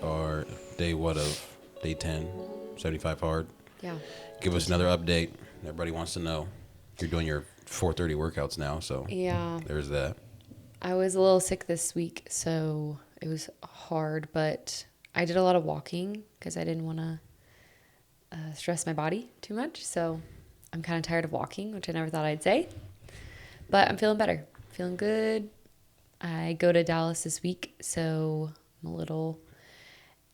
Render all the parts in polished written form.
are day 10, 75 hard. Yeah. Give us another update. Everybody wants to know. You're doing your 4:30 workouts now, so Yeah. there's that. I was a little sick this week, so it was hard, but I did a lot of walking because I didn't want to stress my body too much. So I'm kind of tired of walking, which I never thought I'd say. But I'm feeling better, feeling good. I go to Dallas this week, so I'm a little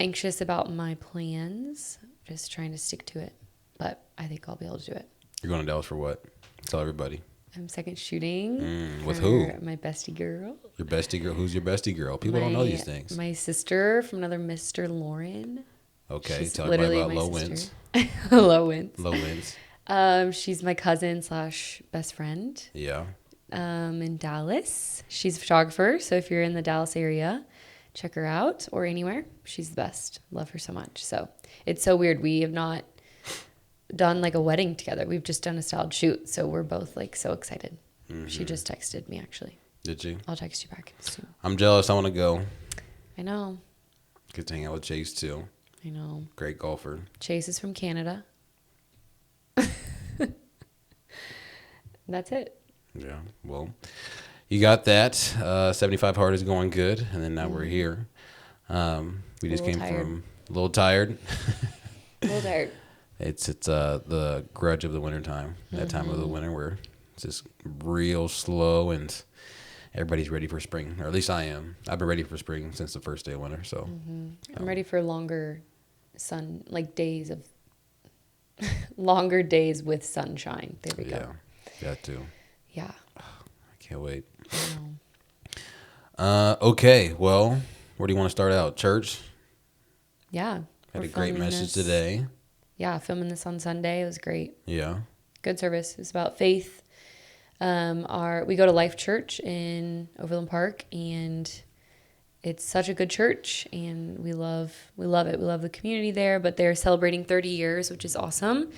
anxious about my plans, just trying to stick to it. But I think I'll be able to do it. You're going to Dallas for what? Tell everybody. I'm second shooting. With for who? My bestie girl. Your bestie girl? Who's your bestie girl? People don't know these things. My sister from another Mr. Lauren. Okay, She's tell everybody literally about my low sister. wins. Low wins. Low wins. She's my cousin / best friend. Yeah. In Dallas. She's a photographer, so if you're in the Dallas area, check her out or anywhere. She's the best. Love her so much. So it's so weird. We have not done like a wedding together. We've just done a styled shoot, so we're both like so excited. Mm-hmm. She just texted me actually. Did she? I'll text you back soon. I'm jealous. I want to go. I know. Get to hang out with Chase too. I know. Great golfer. Chase is from Canada. That's it. Yeah. Well, you got that. 75 hard is going good, and then now we're here. We just came from a little tired. A little tired. It's the grudge of the wintertime. That time of the winter where it's just real slow and everybody's ready for spring, or at least I am. I've been ready for spring since the first day of winter. So I'm ready for longer days of longer days with sunshine. There we go. Yeah, that too. Yeah. I can't wait. I know. Okay, well, where do you want to start out? Church? Yeah. Had a great message today. Yeah, filming this on Sunday. It was great. Yeah. Good service. It's about faith. We go to Life Church in Overland Park, and it's such a good church, and we love it. We love the community there, but they're celebrating 30 years, which is awesome.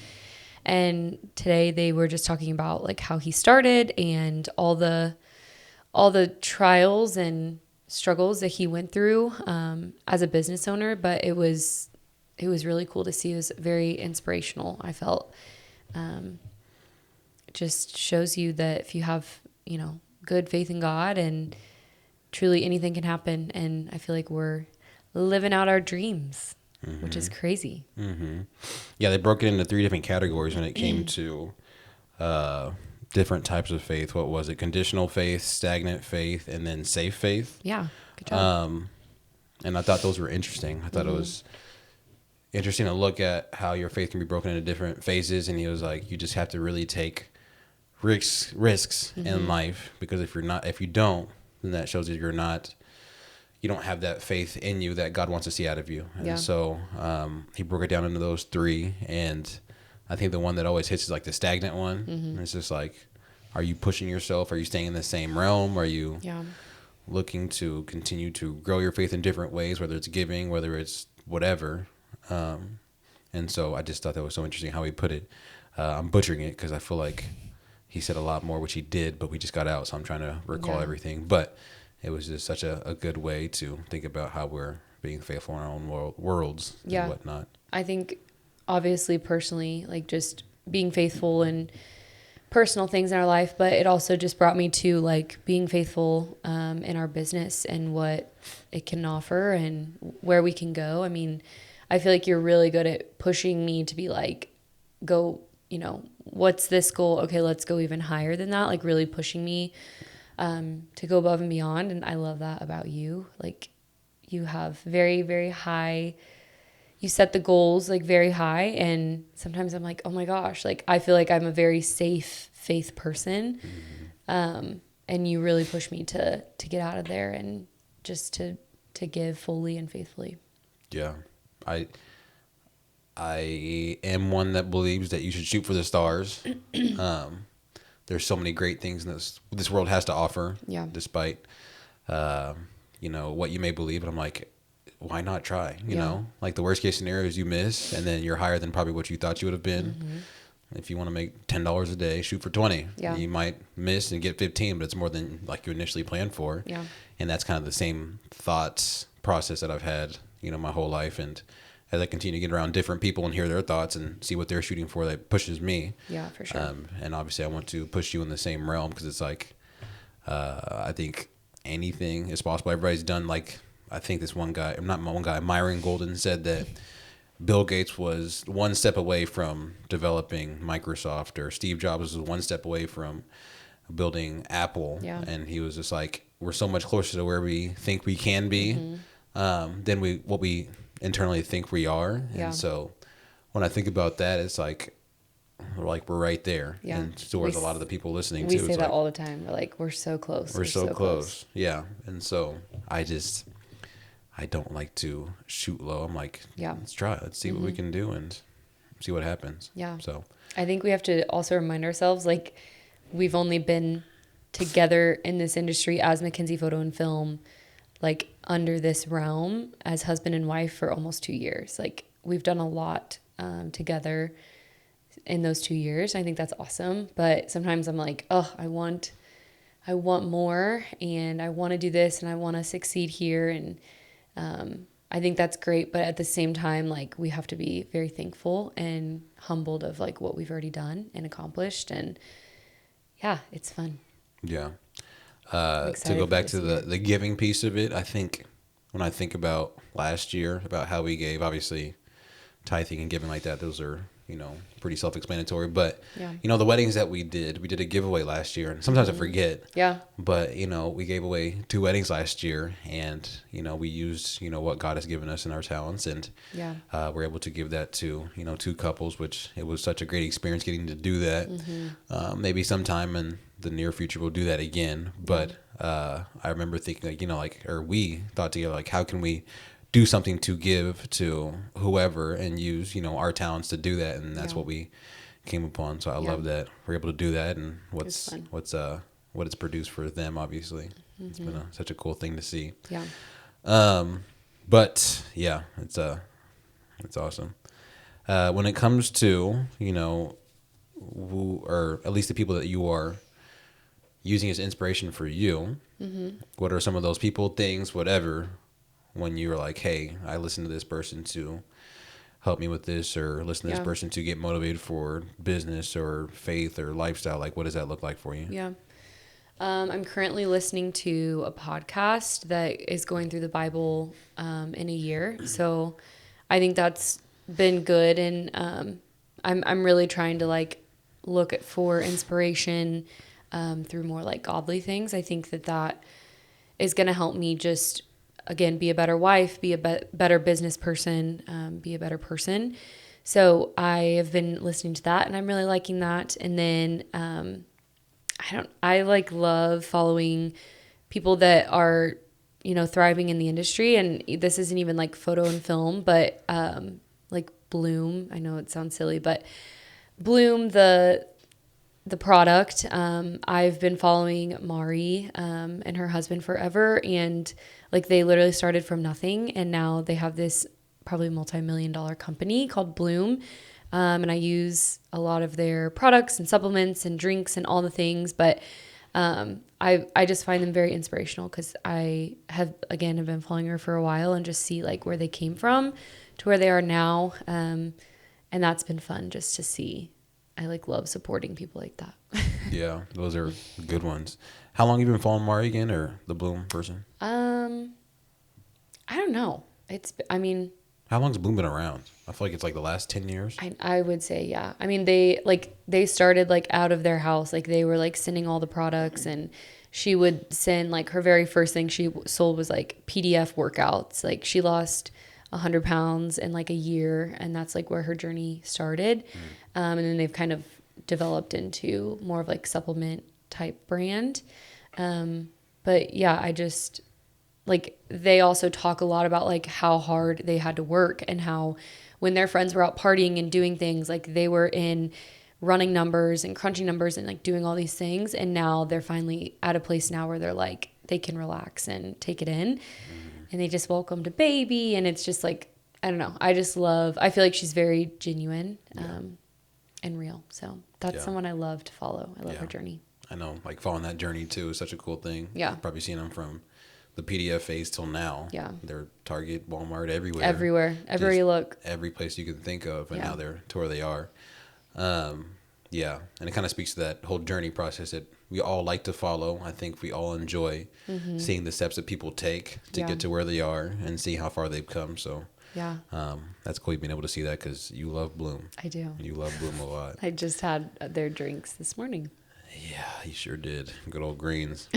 And today they were just talking about like how he started and all the trials and struggles that he went through as a business owner. But it was really cool to see. It was very inspirational. I felt it just shows you that if you have, good faith in God, and truly anything can happen. And I feel like we're living out our dreams, which is crazy. Mm-hmm. Yeah, they broke it into 3 different categories when it came to different types of faith. What was it? Conditional faith, stagnant faith, and then safe faith. Yeah, good job. And I thought those were interesting. I thought it was interesting to look at how your faith can be broken into different phases. And he was like, you just have to really take risks in life, because if you don't, then that shows that you don't have that faith in you that God wants to see out of you. And so he broke it down into those 3. And I think the one that always hits is like the stagnant one. And it's just like, are you pushing yourself? Are you staying in the same realm? Are you looking to continue to grow your faith in different ways, whether it's giving, whether it's whatever? And so I just thought that was so interesting how he put it. I'm butchering it because I feel like he said a lot more, which he did, but we just got out, so I'm trying to recall everything. But it was just such a good way to think about how we're being faithful in our own worlds and whatnot. I think, obviously, personally, like just being faithful in personal things in our life, but it also just brought me to like being faithful in our business and what it can offer and where we can go. I mean, I feel like you're really good at pushing me to be like, go, what's this goal? Okay, let's go even higher than that. Like really pushing me to go above and beyond. And I love that about you. Like you have very, very high, you set the goals like very high. And sometimes I'm like, oh my gosh, like I feel like I'm a very safe faith person. And you really push me to get out of there and just to give fully and faithfully. Yeah. I am one that believes that you should shoot for the stars. There's so many great things this world has to offer. Yeah. Despite, what you may believe. And I'm like, why not try? You know, like the worst case scenario is you miss, and then you're higher than probably what you thought you would have been. If you want to make $10 a day, shoot for 20. Yeah. You might miss and get 15, but it's more than like you initially planned for. Yeah. And that's kind of the same thoughts process that I've had, my whole life. And as I continue to get around different people and hear their thoughts and see what they're shooting for, that pushes me. Yeah, for sure. And obviously I want to push you in the same realm, because it's like, I think anything is possible. Everybody's done, like, I think this one guy, not one guy, Myron Golden, said that Bill Gates was one step away from developing Microsoft, or Steve Jobs was one step away from building Apple. Yeah. And he was just like, we're so much closer to where we think we can be than what we internally think we are. Yeah. And so when I think about that, it's like we're right there. Yeah. And towards a lot of the people listening We too. say It's that like, all the time. We're like, we're so close. we're so close. Yeah. And so I don't like to shoot low. I'm like, Yeah. let's try it. Let's see what we can do and see what happens. Yeah. So I think we have to also remind ourselves, like, we've only been together in this industry as McKinsey Photo and Film, like, under this realm as husband and wife for almost 2 years. Like, we've done a lot together in those 2 years. I think that's awesome. But sometimes I'm like, oh, I want more, and I want to do this, and I want to succeed here. And I think that's great. But at the same time, like, we have to be very thankful and humbled of, like, what we've already done and accomplished. And yeah, it's fun. yeah. To go back to the giving piece of it, I think when I think about last year, about how we gave, obviously tithing and giving like that, those are, pretty self-explanatory. But, Yeah. The weddings that we did a giveaway last year. And sometimes I forget. Yeah. But, we gave away 2 weddings last year. And, we used, what God has given us in our talents. And Yeah. we're able to give that to, 2 couples, which it was such a great experience getting to do that. Maybe sometime in the near future we'll do that again. But I remember thinking, or we thought together, like, how can we do something to give to whoever and use, our talents to do that. And that's what we came upon. So I love that we're able to do that, and what it's produced for them, obviously. It's been such a cool thing to see. Yeah. But yeah, it's awesome. When it comes to, who, or at least the people that you are using as inspiration for you, what are some of those people, things, whatever, when you were like, hey, I listened to this person to help me with this, or listen to this person to get motivated for business or faith or lifestyle? Like, what does that look like for you? Yeah. I'm currently listening to a podcast that is going through the Bible in a year. So I think that's been good. And I'm really trying to, like, look for inspiration through more, like, godly things. I think that is going to help me just, again, be a better wife, be a better business person, be a better person. So I have been listening to that, and I'm really liking that. And then I love following people that are, thriving in the industry. And this isn't even like photo and film, but like Bloom. I know it sounds silly, but Bloom, the product. I've been following Mari and her husband forever, and like, they literally started from nothing, and now they have this probably multi-million-dollar company called Bloom. And I use a lot of their products and supplements and drinks and all the things. But I just find them very inspirational, because I have been following her for a while, and just see, like, where they came from to where they are now. And that's been fun just to see. I, like, love supporting people like that. Yeah, those are good ones. How long have you been following Mari again, or the Bloom person? I don't know. How long's Bloom been around? I feel like it's like the last 10 years. I would say, yeah. I mean, they started, like, out of their house. Like, they were, like, sending all the products, and she would send, like, her very first thing she sold was, like, PDF workouts. Like, she lost 100 pounds in, like, a year, and that's, like, where her journey started. And then they've kind of developed into more of, like, supplement type brand. But yeah, I just, like, they also talk a lot about, like, how hard they had to work, and how when their friends were out partying and doing things, like, they were in running numbers and crunching numbers and, like, doing all these things. And now they're finally at a place now where they're like, they can relax and take it in, and they just welcomed a baby. And it's just, like, I don't know. I feel like she's very genuine and real. So that's someone I love to follow. I love her journey. I know, like, following that journey too is such a cool thing. Yeah. Probably seeing them from the PDF phase till now. Yeah. They're Target, Walmart, everywhere. Everywhere you look. Every place you can think of, and Yeah. now they're to where they are. Yeah, and it kind of speaks to that whole journey process that we all like to follow. I think we all enjoy seeing the steps that people take to Yeah. get to where they are and see how far they've come. So Yeah. that's cool being able to see that because you love Bloom. I do. You love Bloom a lot. I just had their drinks this morning. Yeah, you sure did. Good old greens.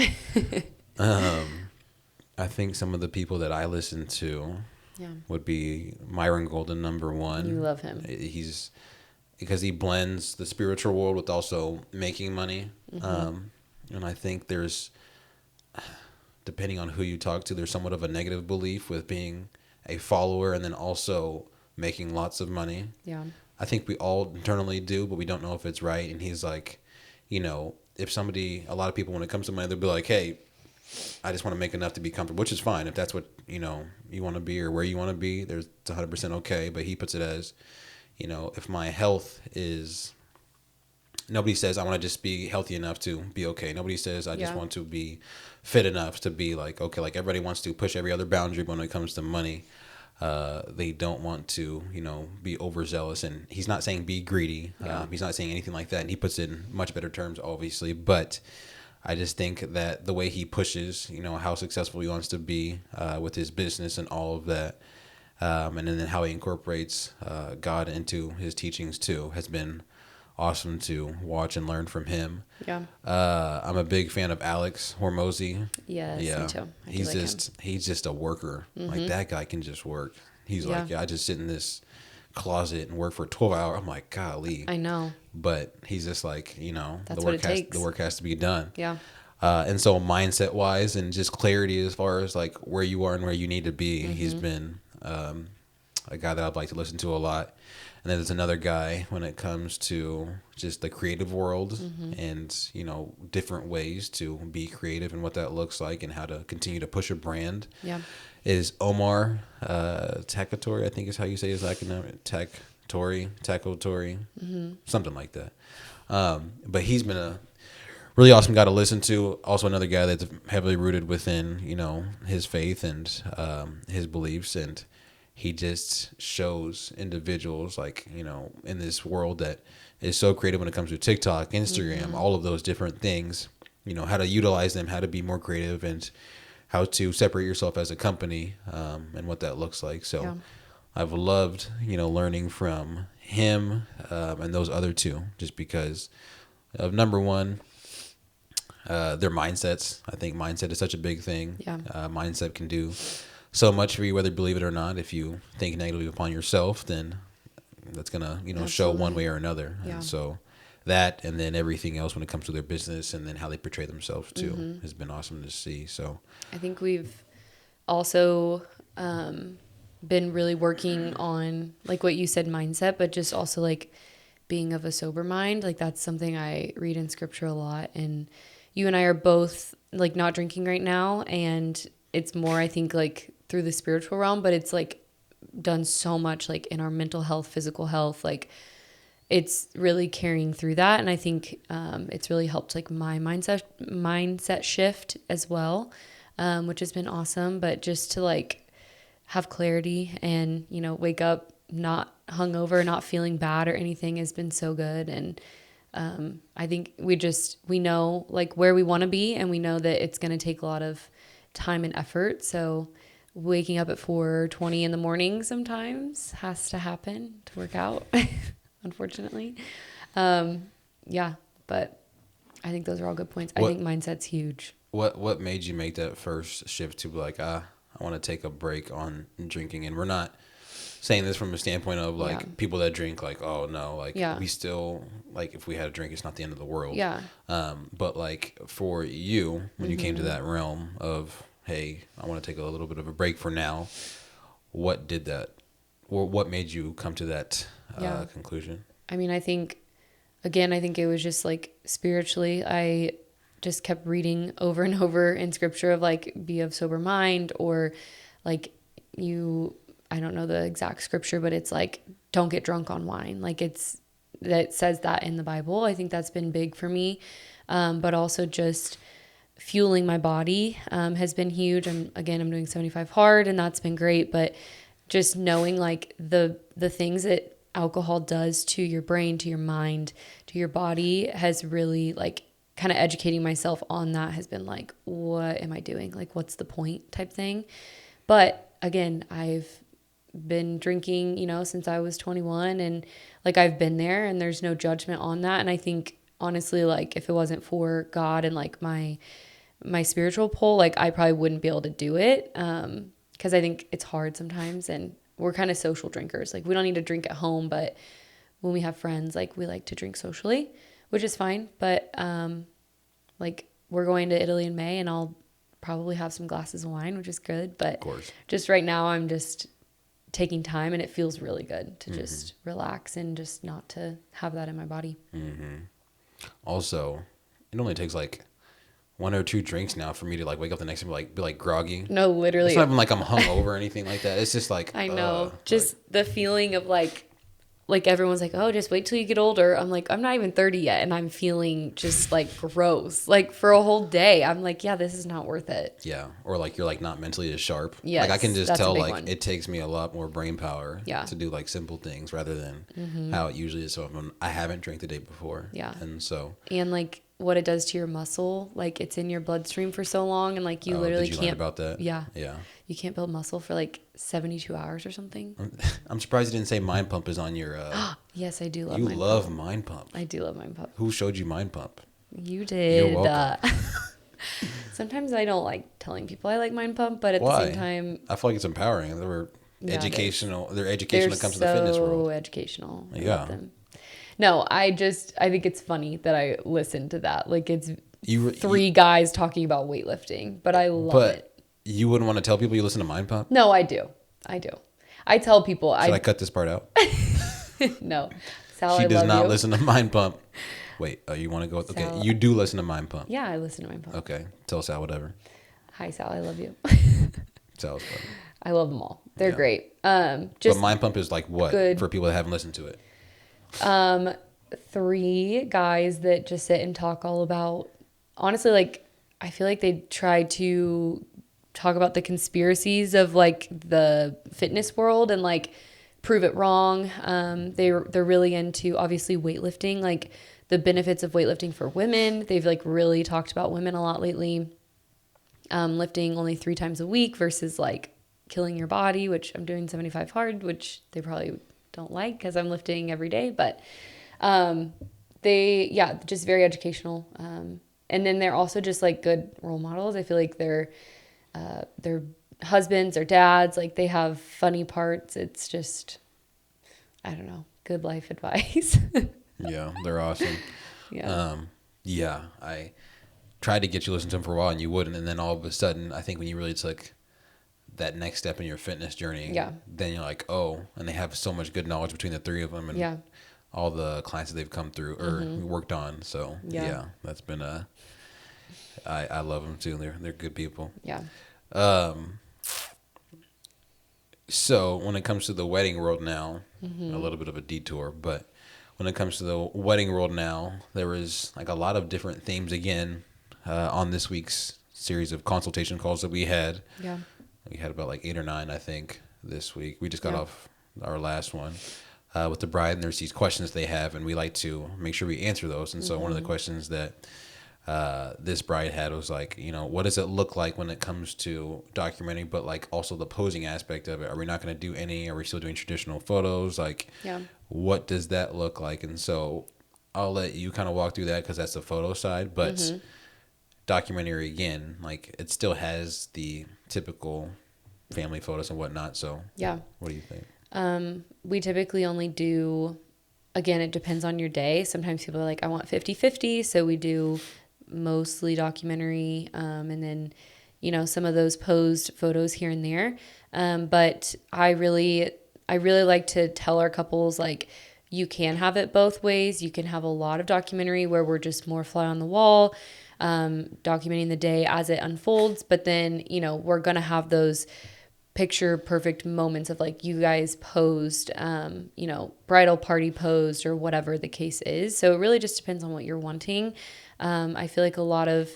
I think some of the people that I listen to Yeah. would be Myron Golden, number one. You love him. He's because he blends the spiritual world with also making money. And I think there's, depending on who you talk to, there's somewhat of a negative belief with being a follower and then also making lots of money. Yeah. I think we all internally do, but we don't know if it's right. And he's like, if somebody, a lot of people, when it comes to money, they'll be like, hey, I just want to make enough to be comfortable, which is fine. If that's what, you want to be or where you want to be, it's 100% okay. But he puts it as, if my health is, nobody says I want to just be healthy enough to be okay. Nobody says I just want to be fit enough to be like, okay, like everybody wants to push every other boundary, but when it comes to money, they don't want to, be overzealous. And he's not saying be greedy. He's not saying anything like that. And he puts it in much better terms, obviously. But I just think that the way he pushes, how successful he wants to be with his business and all of that, and then how he incorporates God into his teachings too, has been awesome to watch and learn from him. Yeah. I'm a big fan of Alex Hormozy. Yes, me too. He's just a worker. Like that guy can just work. He's like, I just sit in this closet and work for 12 hours. I'm like, golly. I know. But he's just like, That's what it takes. The work has to be done. Yeah. And so mindset wise and just clarity as far as like where you are and where you need to be, he's been a guy that I'd like to listen to a lot. And then there's another guy when it comes to just the creative world and, different ways to be creative and what that looks like and how to continue to push a brand. Yeah. Is Omar Takatori, I think is how you say his acronym. Takatori, something like that. But he's been a really awesome guy to listen to. Also another guy that's heavily rooted within, his faith and his beliefs. And he just shows individuals like, in this world that is so creative when it comes to TikTok, Instagram, all of those different things, how to utilize them, how to be more creative and how to separate yourself as a company and what that looks like. So I've loved, learning from him and those other two just because of number one, their mindsets. I think mindset is such a big thing. Yeah. Mindset can do so much for you, whether you believe it or not. If you think negatively upon yourself, then that's going to, show one way or another. Yeah. And so that, and then everything else when it comes to their business and then how they portray themselves too has been awesome to see. So I think we've also been really working on, like what you said, mindset, but just also like being of a sober mind. Like that's something I read in scripture a lot. And you and I are both like not drinking right now. And it's more, I think, like through the spiritual realm, but it's like done so much like in our mental health, physical health, like it's really carrying through that. And I think it's really helped like my mindset shift as well, which has been awesome. But just to like have clarity and, wake up not hungover, not feeling bad or anything has been so good. And I think we know like where we want to be, and we know that it's going to take a lot of time and effort. So waking up at 4:20 in the morning sometimes has to happen to work out, unfortunately. Yeah, but I think those are all good points. I think mindset's huge. What made you make that first shift to be like, I want to take a break on drinking? And we're not saying this from a standpoint of like people that drink like, oh no, like we still, like if we had a drink, it's not the end of the world. Yeah. But like for you, when you came to that realm of, hey, I want to take a little bit of a break for now, what did that, or what made you come to that conclusion? I mean, I think it was just like spiritually, I just kept reading over and over in scripture of like, be of sober mind, or like I don't know the exact scripture, but it's like, don't get drunk on wine. Like that says that in the Bible. I think that's been big for me. But also just fueling my body has been huge. I'm doing 75 hard, and that's been great. But just knowing like the things that alcohol does to your brain, to your mind, to your body has really like kind of educating myself on that has been like, what am I doing? Like, what's the point type thing? But again, I've been drinking, since I was 21, and like I've been there, and there's no judgment on that. And I think honestly, like if it wasn't for God and like my spiritual pull, like I probably wouldn't be able to do it. Cause I think it's hard sometimes, and we're kind of social drinkers. Like we don't need to drink at home, but when we have friends, like we like to drink socially, which is fine. But, like we're going to Italy in May, and I'll probably have some glasses of wine, which is good. But Of course. just right now I'm just taking time, and it feels really good to just relax and just not to have that in my body. Also, it only takes like 1 or 2 drinks now for me to like wake up the next day and be like groggy. No, literally. It's not even like I'm hungover or anything like that. It's just like I know. Just the feeling of like everyone's like, oh, just wait till you get older. I'm like, I'm not even 30 yet, and I'm feeling just like gross. Like for a whole day, I'm like, yeah, this is not worth it. Yeah, or like you're like not mentally as sharp. Yes, like I can just that's a tell big like one. it takes me a lot more brain power. Yeah. To do like simple things rather than how it usually is. So I haven't drank the day before. Yeah. And so. And like what it does to your muscle, like it's in your bloodstream for so long, and like you literally did you can't. learn about that? Yeah. Yeah. You can't build muscle for like 72 hours or something. I'm surprised you didn't say Mind Pump is on your. Yes, I do love. You Mind love Pump. Mind Pump. I do love Mind Pump. Who showed you Mind Pump? You did. You're welcome. Sometimes I don't like telling people I like Mind Pump, but at Why? the same time, I feel like it's empowering. They were Yeah, educational. They're educational when it comes to the so fitness world. educational. I Yeah. love them. No, I think it's funny that I listen to that. Like it's three guys talking about weightlifting, but I love it. You wouldn't want to tell people you listen to Mind Pump? No, I do. I tell people. Should I cut this part out? No. Sal, She I does love not you. listen to Mind Pump. Wait, you want to go with, okay, Sal, you do listen to Mind Pump. Yeah, I listen to Mind Pump. Okay, tell Sal whatever. Hi, Sal, I love you. Sal's funny. I love them all. They're Yeah. great. But Mind Pump is like what good. for people that haven't listened to it? 3 guys that just sit and talk all about, honestly, like I feel like they try to talk about the conspiracies of like the fitness world and like prove it wrong. They're really into obviously weightlifting, like the benefits of weightlifting for women. They've like really talked about women a lot lately. Lifting only 3 times a week versus like killing your body, which I'm doing 75 hard, which they probably don't like because I'm lifting every day. But just very educational. And then they're also just like good role models. I feel like they're husbands or dads, like they have funny parts. It's just, I don't know, good life advice. Yeah, they're awesome. Yeah. I tried to get you to listen to them for a while and you wouldn't, and then all of a sudden, I think when you really took that next step in your fitness journey, then you're like, oh, and they have so much good knowledge between the 3 of them and all the clients that they've come through or worked on. So that's been I love them too. They're good people. Yeah. So when it comes to the wedding world now, a little bit of a detour, but when it comes to the wedding world now, there was like a lot of different themes again on this week's series of consultation calls that we had. Yeah. We had about like 8 or 9, I think, this week. We just got off our last one with the bride, and there's these questions they have, and we like to make sure we answer those. And so one of the questions that this bride had was like, what does it look like when it comes to documenting, but like also the posing aspect of it? Are we not going to do any? Are we still doing traditional photos? Like, what does that look like? And so I'll let you kind of walk through that because that's the photo side, but documentary again, like it still has the typical family photos and whatnot. So what do you think? We typically only do, again, it depends on your day. Sometimes people are like, I want 50-50. So we do mostly documentary. And then, some of those posed photos here and there. But I really like to tell our couples, like, you can have it both ways. You can have a lot of documentary where we're just more fly on the wall, documenting the day as it unfolds. But then, we're going to have those picture perfect moments of like you guys posed, bridal party posed or whatever the case is. So it really just depends on what you're wanting. I feel like a lot of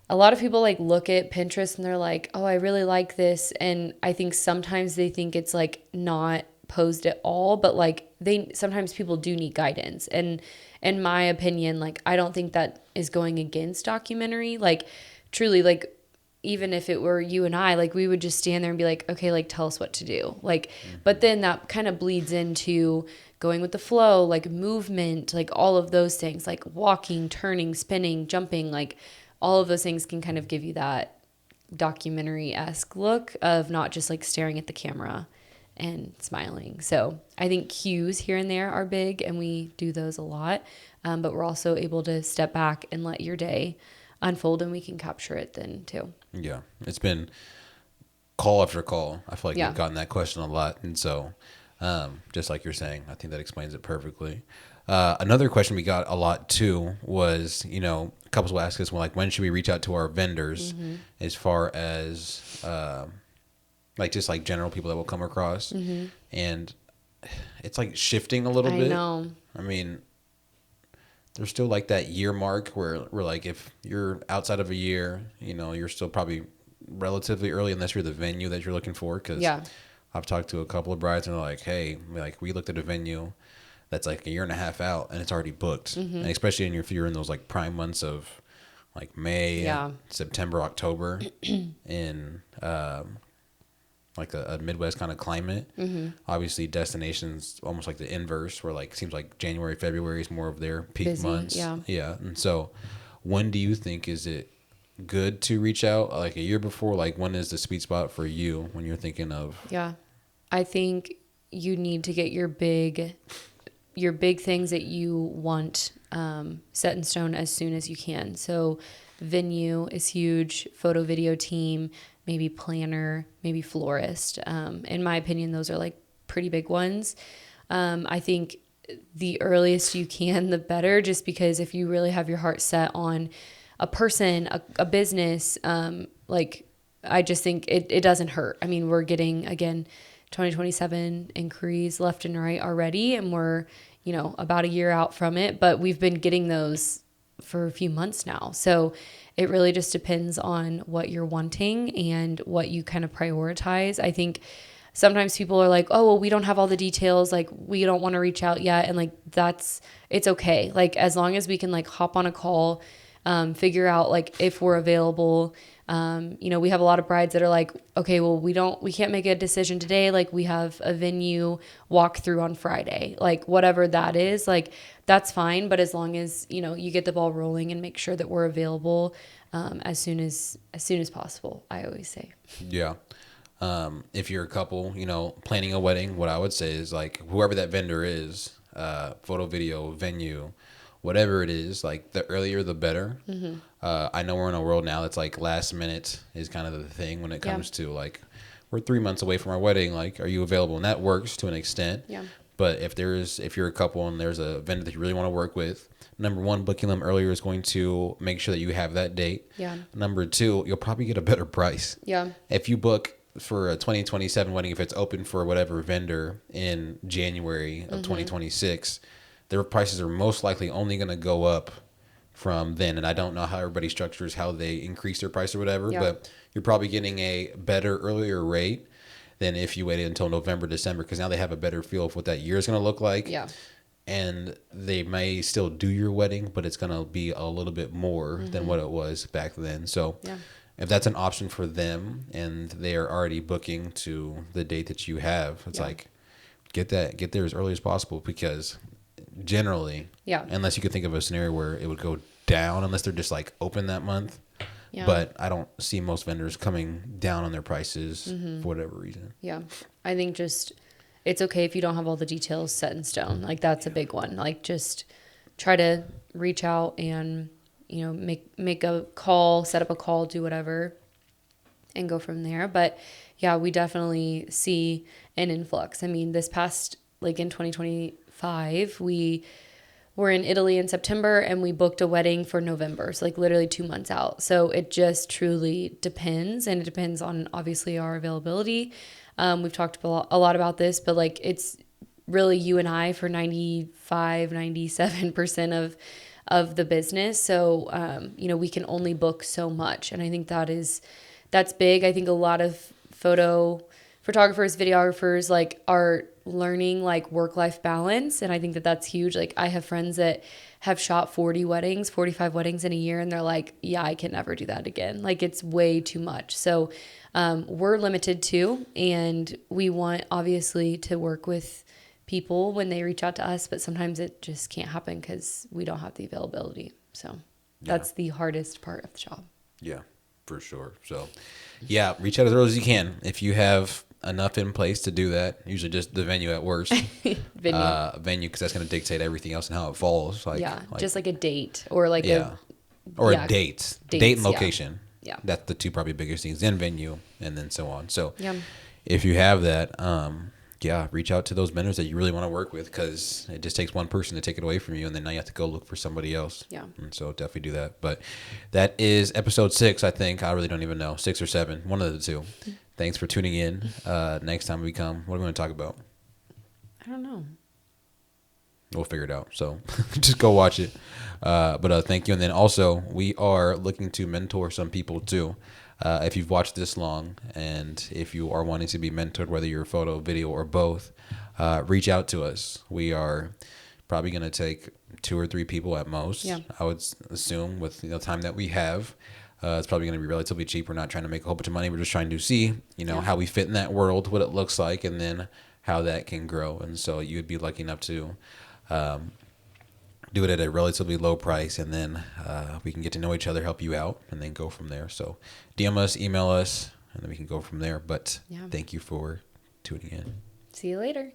a lot of people like look at Pinterest and they're like, oh, I really like this. And I think sometimes they think it's like not posed at all, but like sometimes people do need guidance. And in my opinion, like, I don't think that is going against documentary. Like, truly, like, even if it were you and I, like, we would just stand there and be like, okay, like, tell us what to do. Like, but then that kind of bleeds into going with the flow, like movement, like all of those things, like walking, turning, spinning, jumping, like all of those things can kind of give you that documentary-esque look of not just like staring at the camera and smiling. So I think cues here and there are big, and we do those a lot. But we're also able to step back and let your day unfold, and we can capture it then too. Yeah. It's been call after call. I feel like Yeah. we've gotten that question a lot. And so, just like you're saying, I think that explains it perfectly. Another question we got a lot too was, couples will ask us, well, like, when should we reach out to our vendors as far as, like, just like general people that we'll come across. And it's like shifting a little bit. I know. I mean, there's still like that year mark where we're like, if you're outside of a year, you're still probably relatively early unless you're the venue that you're looking for. Cause I've talked to a couple of brides and they're like, hey, like, we looked at a venue that's like a year and a half out and it's already booked. And especially if you're in those like prime months of like May, September, October in like a Midwest kind of climate. Obviously destinations almost like the inverse where like seems like January, February is more of their peak Busy, months. yeah. And so when do you think is it good to reach out, like a year before? Like, when is the sweet spot for you when you're thinking of? I think you need to get your big things that you want set in stone as soon as you can. So venue is huge, photo video team, maybe planner, maybe florist. In my opinion, those are like pretty big ones. I think the earliest you can, the better, just because if you really have your heart set on a person, a business, like, I just think it doesn't hurt. I mean, we're getting, again, 2027 inquiries left and right already, and we're, about a year out from it, but we've been getting those for a few months now. So it really just depends on what you're wanting and what you kind of prioritize. I think sometimes people are like, oh, well, we don't have all the details. Like, we don't want to reach out yet. And like, it's okay. Like, as long as we can like hop on a call, figure out like if we're available. We have a lot of brides that are like, okay, well, we can't make a decision today. Like, we have a venue walkthrough on Friday, like whatever that is, like, that's fine. But as long as, you get the ball rolling and make sure that we're available, as soon as possible, I always say. Yeah. If you're a couple, planning a wedding, what I would say is like, whoever that vendor is, photo, video, venue, whatever it is, like, the earlier the better. I know we're in a world now that's like last minute is kind of the thing when it comes to like, we're 3 months away from our wedding. Like, are you available? And that works to an extent. Yeah. But if you're a couple and there's a vendor that you really want to work with, number one, booking them earlier is going to make sure that you have that date. Yeah. Number two, you'll probably get a better price. Yeah. If you book for a 2027 wedding, if it's open for whatever vendor in January of 2026, their prices are most likely only going to go up from then. And I don't know how everybody structures how they increase their price or whatever, but you're probably getting a better earlier rate than if you waited until November, December, because now they have a better feel of what that year is going to look like. Yeah. And they may still do your wedding, but it's going to be a little bit more than what it was back then. So if that's an option for them and they are already booking to the date that you have, it's like, get there as early as possible, because generally, unless you could think of a scenario where it would go down, unless they're just like open that month. Yeah. But I don't see most vendors coming down on their prices for whatever reason. Yeah. I think just, it's okay if you don't have all the details set in stone. Like, that's a big one. Like, just try to reach out and, make a call, set up a call, do whatever, and go from there. But yeah, we definitely see an influx. I mean, this past, like in 2025, we were in Italy in September and we booked a wedding for November. So like literally 2 months out. So it just truly depends. And it depends on obviously our availability. We've talked a lot about this, but like, it's really you and I for 95, 97% of the business. So, we can only book so much. And I think that's big. I think a lot of photographers, videographers, like, are learning like work-life balance. And I think that's huge. Like, I have friends that have shot 45 weddings in a year, and they're like, yeah, I can never do that again. Like, it's way too much. So we're limited too. And we want, obviously, to work with people when they reach out to us, but sometimes it just can't happen because we don't have the availability. So that's the hardest part of the job. Yeah, for sure. So yeah, reach out as early as you can. If you have enough in place to do that, usually just the venue at worst. Venue, because that's going to dictate everything else and how it falls. Like, just like a date or like a date and location. Yeah. That's the two probably biggest things, then venue, and then so on. So if you have that, reach out to those vendors that you really want to work with, because it just takes one person to take it away from you, and then now you have to go look for somebody else. Yeah. And so definitely do that. But that is episode 6, I think. I really don't even know. 6 or 7, one of the two. Thanks for tuning in. Next time we come, what are we going to talk about? I don't know. We'll figure it out. So just go watch it. But thank you. And then also, we are looking to mentor some people too. If you've watched this long, and if you are wanting to be mentored, whether you're photo, video, or both, reach out to us. We are probably going to take 2 or 3 people at most. Yeah. I would assume, with the time that we have. It's probably going to be relatively cheap. We're not trying to make a whole bunch of money. We're just trying to see, how we fit in that world, what it looks like, and then how that can grow. And so you would be lucky enough to do it at a relatively low price, and then we can get to know each other, help you out, and then go from there. So DM us, email us, and then we can go from there. But thank you for tuning in. See you later.